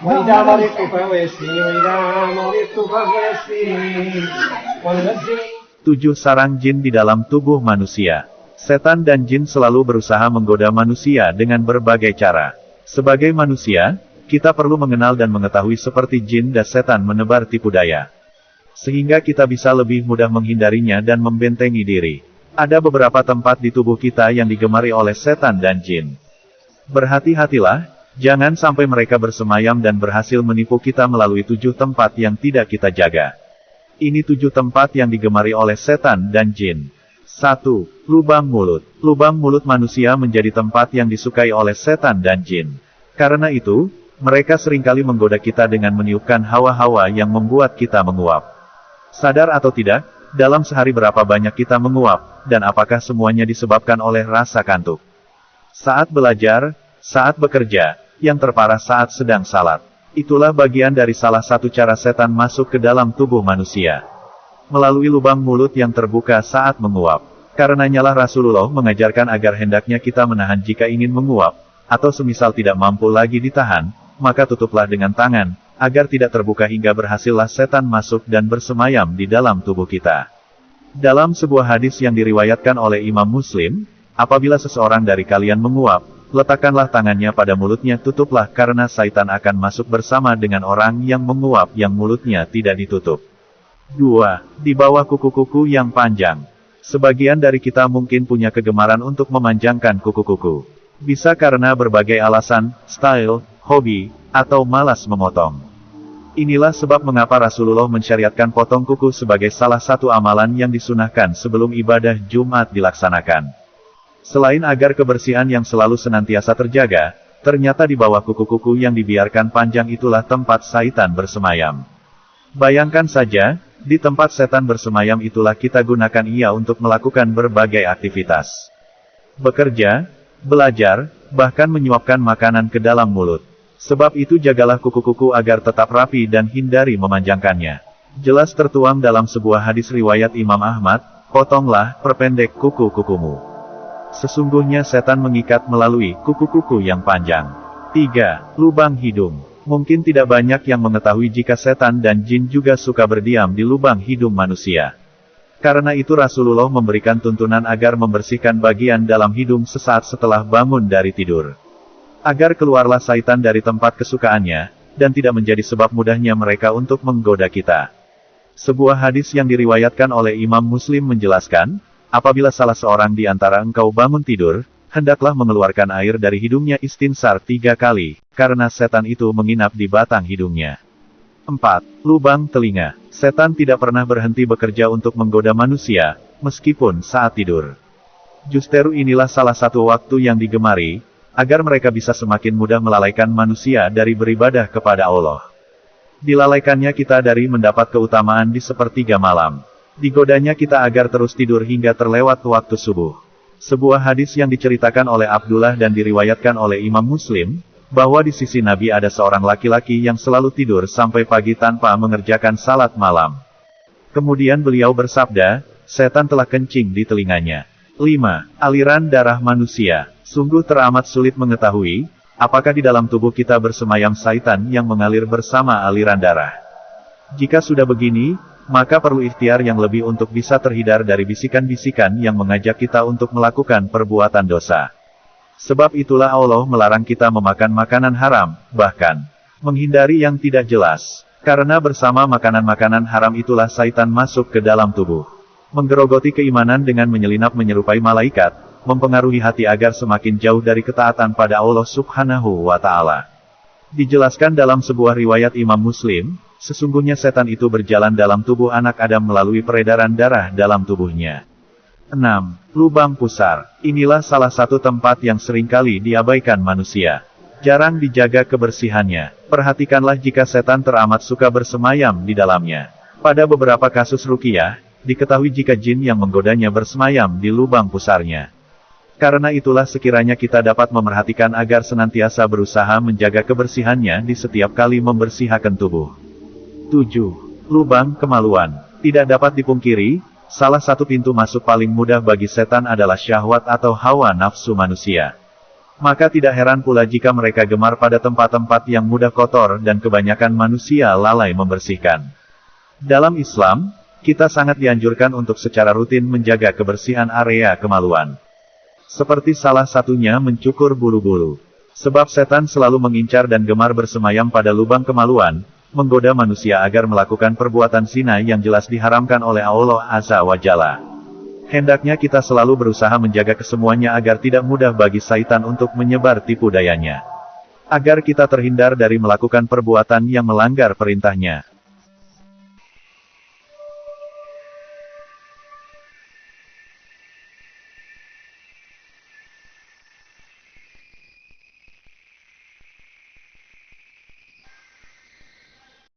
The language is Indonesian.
وإذا مرضت فهو يشفيني وإذا مرضت فهو يشفيني والذي 7 sarang jin di dalam tubuh manusia. Setan dan jin selalu berusaha menggoda manusia dengan berbagai cara. Sebagai manusia, kita perlu mengenal dan mengetahui seperti jin dan setan menebar tipu daya, sehingga kita bisa lebih mudah menghindarinya dan membentengi diri. Ada beberapa tempat di tubuh kita yang digemari oleh setan dan jin. Berhati-hatilah, jangan sampai mereka bersemayam dan berhasil menipu kita melalui 7 tempat yang tidak kita jaga. Ini 7 tempat yang digemari oleh setan dan jin. 1. Lubang mulut. Lubang mulut manusia menjadi tempat yang disukai oleh setan dan jin. Karena itu, mereka seringkali menggoda kita dengan meniupkan hawa-hawa yang membuat kita menguap. Sadar atau tidak, dalam sehari berapa banyak kita menguap, dan apakah semuanya disebabkan oleh rasa kantuk? Saat belajar, saat bekerja, yang terparah saat sedang salat. Itulah bagian dari salah satu cara setan masuk ke dalam tubuh manusia. Melalui lubang mulut yang terbuka saat menguap. Karenanyalah Rasulullah mengajarkan agar hendaknya kita menahan jika ingin menguap, atau semisal tidak mampu lagi ditahan, maka tutuplah dengan tangan, agar tidak terbuka hingga berhasillah setan masuk dan bersemayam di dalam tubuh kita. Dalam sebuah hadis yang diriwayatkan oleh Imam Muslim, apabila seseorang dari kalian menguap, letakkanlah tangannya pada mulutnya, tutuplah karena syaitan akan masuk bersama dengan orang yang menguap yang mulutnya tidak ditutup. 2. Di bawah kuku-kuku yang panjang. Sebagian dari kita mungkin punya kegemaran untuk memanjangkan kuku-kuku. Bisa karena berbagai alasan, style, hobi, atau malas memotong. Inilah sebab mengapa Rasulullah mensyariatkan potong kuku sebagai salah satu amalan yang disunahkan sebelum ibadah Jumat dilaksanakan. Selain agar kebersihan yang selalu senantiasa terjaga, ternyata di bawah kuku-kuku yang dibiarkan panjang itulah tempat syaitan bersemayam. Bayangkan saja, di tempat setan bersemayam itulah kita gunakan ia untuk melakukan berbagai aktivitas. Bekerja, belajar, bahkan menyuapkan makanan ke dalam mulut. Sebab itu jagalah kuku-kuku agar tetap rapi dan hindari memanjangkannya. Jelas tertuang dalam sebuah hadis riwayat Imam Ahmad, potonglah, perpendek kuku-kukumu. Sesungguhnya setan mengikat melalui kuku-kuku yang panjang. 3. Lubang hidung. Mungkin tidak banyak yang mengetahui jika setan dan jin juga suka berdiam di lubang hidung manusia. Karena itu Rasulullah memberikan tuntunan agar membersihkan bagian dalam hidung sesaat setelah bangun dari tidur. Agar keluarlah syaitan dari tempat kesukaannya, dan tidak menjadi sebab mudahnya mereka untuk menggoda kita. Sebuah hadis yang diriwayatkan oleh Imam Muslim menjelaskan, apabila salah seorang di antara engkau bangun tidur, hendaklah mengeluarkan air dari hidungnya istinsar 3 kali, karena setan itu menginap di batang hidungnya. 4. Lubang telinga. Setan tidak pernah berhenti bekerja untuk menggoda manusia, meskipun saat tidur. Justeru inilah salah satu waktu yang digemari, agar mereka bisa semakin mudah melalaikan manusia dari beribadah kepada Allah. Dilalaikannya kita dari mendapat keutamaan di sepertiga malam. Digodanya kita agar terus tidur hingga terlewat waktu subuh. Sebuah hadis yang diceritakan oleh Abdullah dan diriwayatkan oleh Imam Muslim, bahwa di sisi Nabi ada seorang laki-laki yang selalu tidur sampai pagi tanpa mengerjakan salat malam. Kemudian beliau bersabda, setan telah kencing di telinganya. 5. Aliran darah manusia. Sungguh teramat sulit mengetahui, apakah di dalam tubuh kita bersemayam syaitan yang mengalir bersama aliran darah. Jika sudah begini, maka perlu ikhtiar yang lebih untuk bisa terhindar dari bisikan-bisikan yang mengajak kita untuk melakukan perbuatan dosa. Sebab itulah Allah melarang kita memakan makanan haram, bahkan menghindari yang tidak jelas. Karena bersama makanan-makanan haram itulah syaitan masuk ke dalam tubuh. Menggerogoti keimanan dengan menyelinap menyerupai malaikat, mempengaruhi hati agar semakin jauh dari ketaatan pada Allah Subhanahu wa Ta'ala. Dijelaskan dalam sebuah riwayat Imam Muslim, sesungguhnya setan itu berjalan dalam tubuh anak Adam melalui peredaran darah dalam tubuhnya. 6. Lubang pusar. Inilah salah satu tempat yang seringkali diabaikan manusia. Jarang dijaga kebersihannya. Perhatikanlah jika setan teramat suka bersemayam di dalamnya. Pada beberapa kasus ruqyah, diketahui jika jin yang menggodanya bersemayam di lubang pusarnya. Karena itulah sekiranya kita dapat memerhatikan agar senantiasa berusaha menjaga kebersihannya di setiap kali membersihkan tubuh. 7. Lubang kemaluan. Tidak dapat dipungkiri, salah satu pintu masuk paling mudah bagi setan adalah syahwat atau hawa nafsu manusia. Maka tidak heran pula jika mereka gemar pada tempat-tempat yang mudah kotor dan kebanyakan manusia lalai membersihkan. Dalam Islam, kita sangat dianjurkan untuk secara rutin menjaga kebersihan area kemaluan. Seperti salah satunya mencukur bulu-bulu. Sebab setan selalu mengincar dan gemar bersemayam pada lubang kemaluan, menggoda manusia agar melakukan perbuatan zina yang jelas diharamkan oleh Allah Azza wa Jalla. Hendaknya kita selalu berusaha menjaga kesemuanya agar tidak mudah bagi syaitan untuk menyebar tipu dayanya. Agar kita terhindar dari melakukan perbuatan yang melanggar perintahnya.